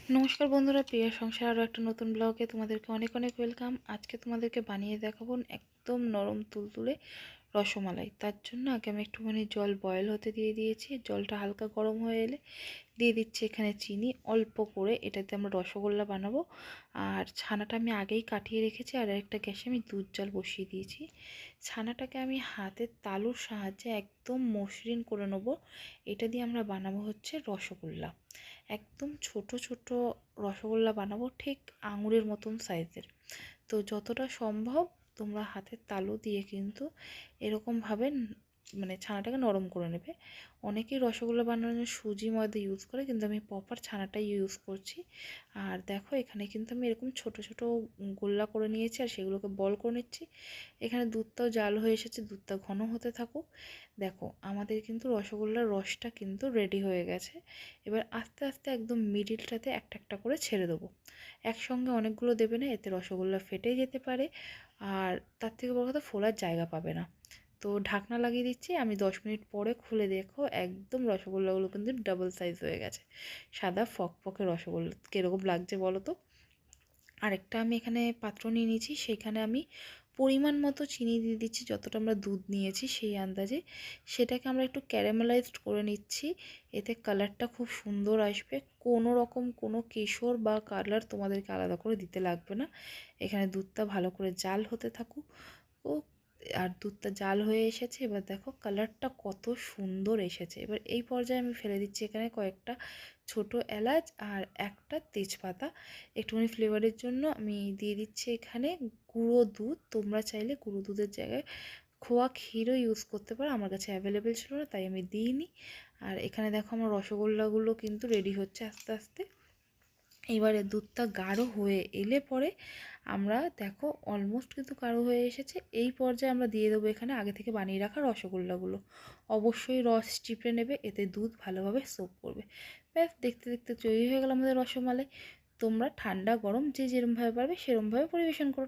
নমস্কার বন্ধুরা, প্রিয় সংসার আরও একটা নতুন ব্লগে তোমাদেরকে অনেক অনেক ওয়েলকাম। আজকে তোমাদেরকে বানিয়ে দেখাবো একদম নরম তুলতুলে রসমালাই। তার জন্য আগে আমি একটুখানি জল বয়েল হতে দিয়ে দিয়েছি। জলটা হালকা গরম হয়ে এলে দিয়ে দিচ্ছি এখানে চিনি অল্প করে। এটাতে আমরা রসগোল্লা বানাবো। আর ছানাটা আমি আগেই কাটিয়ে রেখেছি, আর একটা গ্যাসে আমি দুধ জল বসিয়ে দিয়েছি। ছানাটাকে আমি হাতের তালুর সাহায্যে একদম মসৃণ করে নেব। এটা দিয়ে আমরা বানাবো হচ্ছে রসগোল্লা। একদম ছোট ছোট রসগোল্লা বানাবো, ঠিক আঙুরের মতন সাইজের। তো যতটা সম্ভব তোমরা হাতের তালু দিয়ে কিন্তু এরকমভাবে মানে ছানাটাকে নরম করে নেবে। অনেকেই রসগোল্লা বানানোর জন্য সুজি ময়দা ইউজ করে, কিন্তু আমি প্রপার ছানাটাই ইউজ করছি। আর দেখো এখানে কিন্তু আমি এরকম ছোট ছোট গোল্লা করে নিয়েছি, আর সেগুলোকে বল করে নিচ্ছি। এখানে দুধটাও জাল হয়ে এসেছে, দুধটা ঘন হতে থাকুক। দেখো আমাদের কিন্তু রসগোল্লার রসটা কিন্তু রেডি হয়ে গেছে। এবার আস্তে আস্তে একদম মিডিলটাতে একটা একটা করে ছেড়ে দেবো। একসঙ্গে অনেকগুলো দেবে না, এতে রসগোল্লা ফেটে যেতে পারে, আর তার থেকে বড় কথা ফোলার জায়গা পাবে না। তো ঢাকনা লাগিয়ে দিচ্ছি। আমি 10 মিনিট পরে খুলে দেখো একদম রসগোল্লাগুলো কিন্তু ডাবল সাইজ হয়ে গেছে। সাদা ফকফকে রসগোল্লা কীরকম লাগছে বলো তো। আরেকটা আমি এখানে পাত্র নিয়ে নিয়েছি, সেখানে আমি পরিমাণ মতো চিনি দিয়ে দিচ্ছি, যতটা আমরা দুধ নিয়েছি সেই আন্দাজে। সেটাকে আমরা একটু ক্যারামেলাইজড করে নিচ্ছি, এতে কালারটা খুব সুন্দর আসবে। কোনো রকম কোনো কেশর বা কালার তোমাদেরকে আলাদা করে দিতে লাগবে না। এখানে দুধটা ভালো করে জাল হতে থাকুক। ও আর দুধটা জাল হয়ে এসেছে, এবার দেখো কালারটা কত সুন্দর এসেছে। এবার এই পর্যায়ে আমি ফেলে দিচ্ছি এখানে কয়েকটা ছোট এলাচ আর একটা তেজপাতা। একটুখানি ফ্লেভারের জন্য আমি দিয়ে দিচ্ছি এখানে গুঁড়ো দুধ। তোমরা চাইলে গুঁড়ো দুধের জায়গায় খোয়া ক্ষীরও ইউজ করতে পারো, আমার কাছে অ্যাভেলেবেল ছিল না তাই আমি দিইনি। আর এখানে দেখো আমার রসগোল্লাগুলো কিন্তু রেডি হচ্ছে আস্তে আস্তে। এবারে দুধটা গাঢ় হয়ে এলে পরে আমরা দেখো অলমোস্ট কিন্তু গাঢ় হয়ে এসেছে। এই পর্যায়ে আমরা দিয়ে দেবো এখানে আগে থেকে বানিয়ে রাখা রসগোল্লাগুলো। অবশ্যই রস চিপড়ে নেবে, এতে দুধ ভালোভাবে সোক করবে। ব্যাস দেখতে দেখতে তৈরি হয়ে গেল আমাদের রসমালাই। তোমরা ঠান্ডা গরম যে যেরমভাবে পারবে সেরমভাবে পরিবেশন করো।